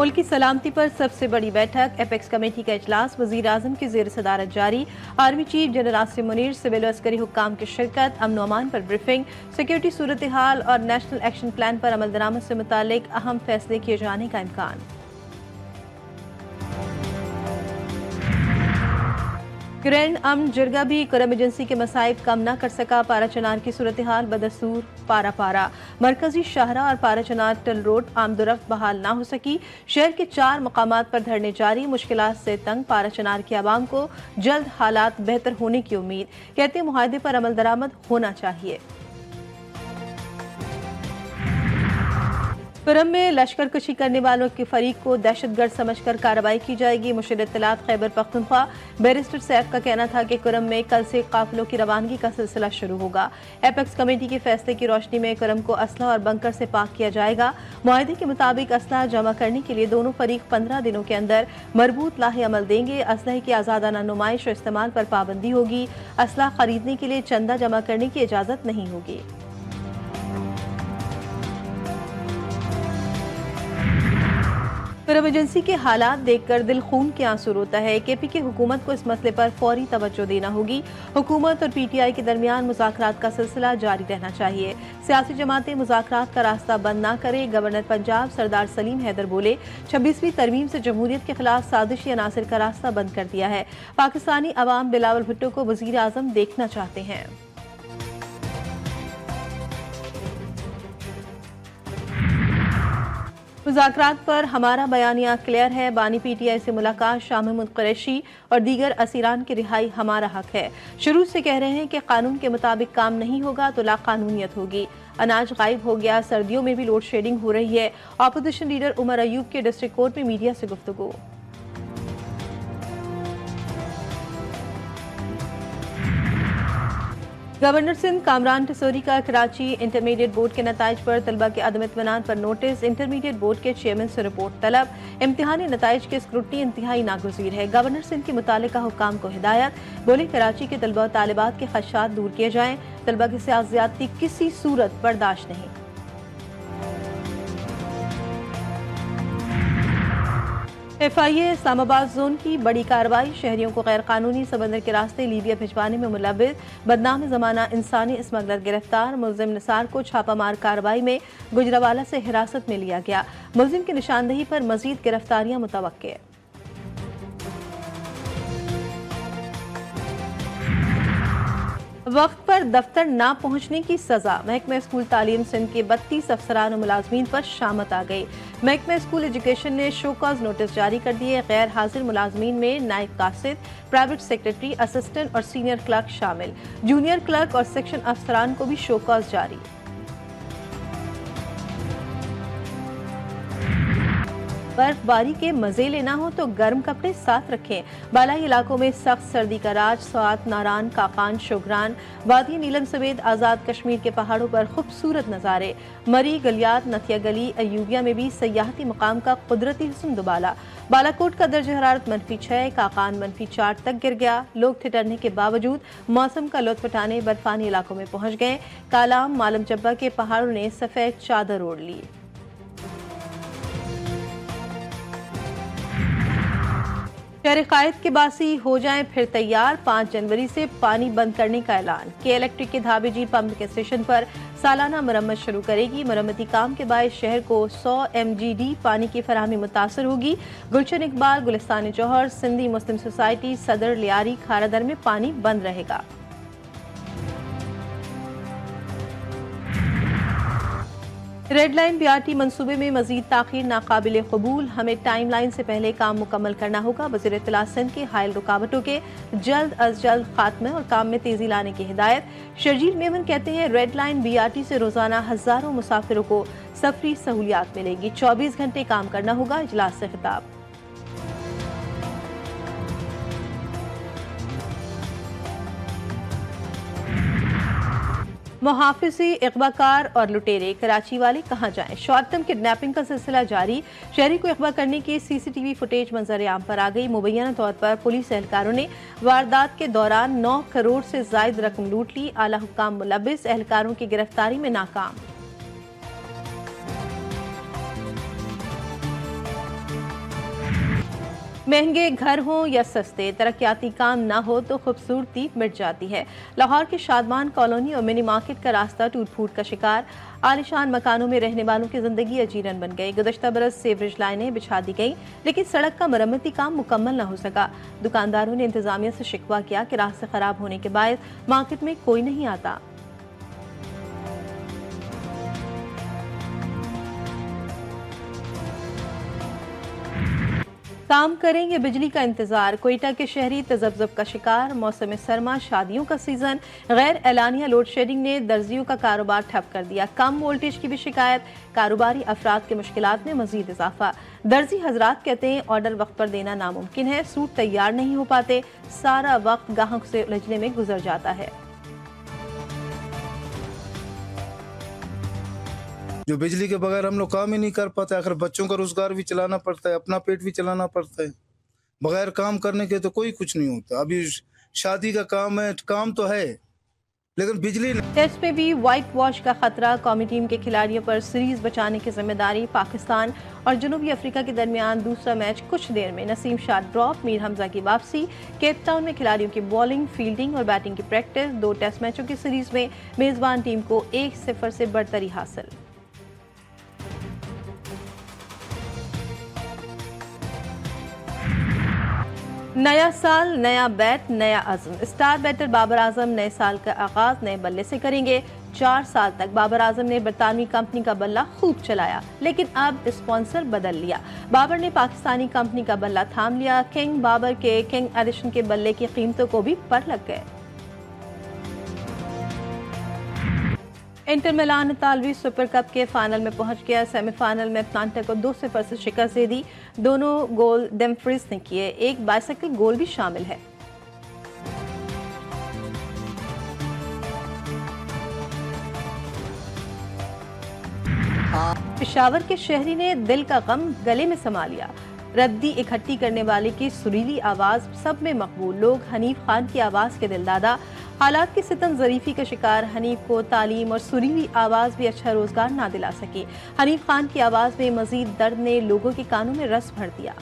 मुल्क की सलामती पर सबसे बड़ी बैठक, एपेक्स कमेटी का इजलास, वजीर आजम की ज़ेर सदारत जारी। Army chief general Asim Munir, civil और अस्करी हुक्काम की शिरकत, अमन व अमान पर ब्रीफिंग, सिक्योरिटी सूरत हाल और नेशनल एक्शन प्लान पर अमल दरामद से मुतालिक अहम फैसले किए जाने का इम्कान। ग्रैंड अमन जिरगा भी करम एजेंसी के मसाइब कम न कर सका। पारा चनार की सूरत हाल बदस्तूर पारा मरकजी शाहरा और पारा चनार टल रोड आमदोरफ्त बहाल ना हो सकी। शहर के 4 मकामात पर धरने जारी। मुश्किलात से तंग पारा चनार के आवाम को जल्द हालात बेहतर होने की उम्मीद। कहते मुआहदे पर अमल दरामद होना चाहिए। करम में लश्कर कशी करने वालों के फरीक को दहशतगर्द समझकर कार्रवाई की जाएगी। मुशीर इत्तलात खैबर पख्तूनख्वा बैरिस्टर सैफ का कहना था कि करम में कल से काफिलों की रवानगी का सिलसिला शुरू होगा। एपेक्स कमेटी के फैसले की रोशनी में करम को असला और बंकर से पाक किया जाएगा। मुआहदे के मुताबिक असला जमा करने के लिए दोनों फरीक 15 दिनों के अंदर मरबूत लाहे अमल देंगे। असलहे की आजादाना नुमाइश और इस्तेमाल पर पाबंदी होगी। असला खरीदने के लिए चंदा जमा करने की इजाजत नहीं होगी। करम एजेंसी के हालात देखकर दिल खून के आंसू रोता है। केपी की हुकूमत को इस मसले पर फौरी तवज्जो देना होगी। हुकूमत और पीटीआई के दरमियान मुज़ाकरात का सिलसिला जारी रहना चाहिए। सियासी जमातें मुज़ाकरात का रास्ता बंद ना करें। गवर्नर पंजाब सरदार सलीम हैदर बोले, 26वीं तरमीम से जमहूरियत के खिलाफ साजिशी अनासर का रास्ता बंद कर दिया है। पाकिस्तानी अवाम बिलावल भुट्टो को वजीर आजम देखना चाहते हैं। मुज़ाकरात पर हमारा बयानिया क्लियर है। बानी पीटीआई से मुलाकात, शाह महमूद कुरैशी और दीगर असीरान की रिहाई हमारा हक है। शुरू से कह रहे हैं कि कानून के मुताबिक काम नहीं होगा तो लाकानूनियत होगी। अनाज गायब हो गया, सर्दियों में भी लोड शेडिंग हो रही है। अपोजिशन लीडर उमर अयूब के डिस्ट्रिक्ट कोर्ट में मीडिया से गुफ्तगू। गवर्नर सिंध कामरान टसोरी का कराची इंटरमीडिएट बोर्ड के नताइज पर तलबा के अदम इत्मीनान पर नोटिस। इंटरमीडिएट बोर्ड के चेयरमैन से रिपोर्ट तलब। इम्तिहानी नताइज की स्क्रूटनी इंतहाई नागुज़ीर है। गवर्नर सिंध की मुतालिका हुक्काम को हिदायत। बोले, कराची के तलबा और तालिबात के खदशात दूर किए जाएं। तलबा के साथ ज्यादती किसी सूरत बर्दाश्त नहीं। FIA इस्लामाबाद जोन की बड़ी कार्रवाई। शहरियों को गैर कानूनी समंदर के रास्ते लीबिया भिजवाने में मुलव्विस बदनाम जमाना इंसानी स्मगलर गिरफ्तार। मुलजिम निसार को छापामार कार्रवाई में गुजरावाला से हिरासत में लिया गया। मुलजिम की निशानदेही पर मजीद गिरफ्तारियां मुतवक्के। वक्त पर दफ्तर ना पहुंचने की सजा। महकमा स्कूल तालीम सिंध के 32 अफसरान और मुलाजमीन पर शामत आ गई। महकमा स्कूल एजुकेशन ने शोकॉज नोटिस जारी कर दिए। गैर हाजिर मुलाजमीन में नायब कासिद, प्राइवेट सेक्रेटरी, असिस्टेंट और सीनियर क्लर्क शामिल। जूनियर क्लर्क और सेक्शन अफसरान को भी शोकॉज जारी। बर्फबारी के मजे लेना हो तो गर्म कपड़े साथ रखें। बालाई इलाकों में सख्त सर्दी का राज। स्वात, नारान, काकान, शोगरान, वादी नीलम समेत आज़ाद कश्मीर के पहाड़ों पर खूबसूरत नज़ारे। मरी, गलियात, नथिया गली, अयूबिया में भी सयाहती मकाम का कुदरती हुस्न दुबाला। बालाकोट का दर्ज हरारत -6, काकान -4 तक गिर गया। लोग ठिठुरने के बावजूद मौसम का लुत्फ उठाने बर्फानी इलाकों में पहुंच गए। कालाम, मालम जब्बा के पहाड़ों ने सफेद चादर ओढ़ ली। शहर कायद के बासी हो जाएं फिर तैयार। 5 जनवरी से पानी बंद करने का ऐलान। के इलेक्ट्रिक के धाबेजी पंप के स्टेशन पर सालाना मरम्मत शुरू करेगी। मरम्मती काम के बाद शहर को 100 MGD पानी की फराहमी मुतासर होगी। गुलशन इकबाल, गुलिस्तान जौहर, सिंधी मुस्लिम सोसाइटी, सदर, लियारी, खारादर में पानी बंद रहेगा। रेड लाइन BRT मंसूबे में मजीद ताखीर नाकाबिल कबूल। हमें टाइम लाइन से पहले काम मुकम्मल करना होगा। वज़ीर इत्तलात सिंध की हायल रुकावटों के जल्द अज जल्द खात्मे और काम में तेजी लाने की हिदायत। शर्जील मेमन कहते हैं, रेड लाइन BRT से रोजाना हजारों मुसाफिरों को सफरी सहूलियात मिलेगी। 24 घंटे काम करना होगा। इजलास से खिताब। मुहाफिजी, अगवाकार और लुटेरे कराची वाले कहाँ जाएं? शॉर्ट किडनैपिंग का सिलसिला जारी। शहरी को अगवा करने की CCTV फुटेज मंजर आम पर आ गई। मुबैना तौर पर पुलिस एहलकारों ने वारदात के दौरान 9 करोड़ से जायद रकम लूट ली। आला हुक्काम मुलव्विस एहलकारों की गिरफ्तारी में नाकाम। महंगे घर हों या सस्ते, तरक्याती काम ना हो तो खूबसूरती मिट जाती है। लाहौर के शादमान कॉलोनी और मिनी मार्केट का रास्ता टूट फूट का शिकार। आलिशान मकानों में रहने वालों की जिंदगी अजीरन बन गई। गुज़श्ता बरस सीवरेज लाइनें बिछा दी गई, लेकिन सड़क का मरम्मती काम मुकम्मल न हो सका। दुकानदारों ने इंतजामिया से शिकवा किया कि रास्ते खराब होने के बायस मार्केट में कोई नहीं आता। काम करेंगे बिजली का इंतजार। कोयटा के शहरी तजब्जब का शिकार। मौसम सरमा, शादियों का सीजन, गैर एलानिया लोड शेडिंग ने दर्जियों का कारोबार ठप कर दिया। कम वोल्टेज की भी शिकायत। कारोबारी अफराद के मुश्किलात में मजीद इजाफा। दर्जी हजरात कहते हैं ऑर्डर वक्त पर देना नामुमकिन है, सूट तैयार नहीं हो पाते, सारा वक्त गाहक से उलझने में गुजर जाता है। जो बिजली के बगैर हम लोग काम ही नहीं कर पाते। आखिर बच्चों का रोजगार भी चलाना पड़ता है, अपना पेट भी चलाना पड़ता है। बगैर काम करने के तो कोई कुछ नहीं होता। अभी शादी का काम है, काम तो है लेकिन बिजली नहीं। टेस्ट में भी व्हाइट वॉश का खतरा। कौमी टीम के खिलाड़ियों पर सीरीज बचाने की जिम्मेदारी। पाकिस्तान और जनूबी अफ्रीका के दरमियान दूसरा मैच कुछ देर में। नसीम शाह ड्रॉप, मीर हमजा की वापसी। केप टाउन में खिलाड़ियों की बॉलिंग, फील्डिंग और बैटिंग की प्रैक्टिस। 2 टेस्ट मैचों की सीरीज में मेजबान टीम को 1-0 से बढ़तरी हासिल। नया साल, नया बैट, नया अज़्म। स्टार बैटर बाबर आजम नए साल का आगाज नए बल्ले से करेंगे। 4 साल तक बाबर आजम ने बरतानवी कंपनी का बल्ला खूब चलाया, लेकिन अब स्पॉन्सर बदल लिया। बाबर ने पाकिस्तानी कंपनी का बल्ला थाम लिया। किंग बाबर के किंग एडिशन के बल्ले की कीमतों को भी पर लग गए। इंटर मिलान इतालवी सुपर कप के फाइनल में पहुंच गया। सेमीफाइनल में अटलांटा को 2-0 से शिकस्त दे दी। दोनों गोल डेमफ्रीज ने किए। एक बाइसाइकिल गोल भी शामिल है। पेशावर के शहरी ने दिल का गम गले में समा लिया। रद्दी इकट्ठी करने वाले की सुरीली आवाज सब में मकबूल। लोग हनीफ खान की आवाज के दिलदादा। हालात की सितम ज़रीफी का शिकार। हनीफ को तालीम और सुरीली आवाज भी अच्छा रोजगार ना दिला सकी। हनीफ खान की आवाज में मजीद दर्द ने लोगों के कानों में रस भर दिया।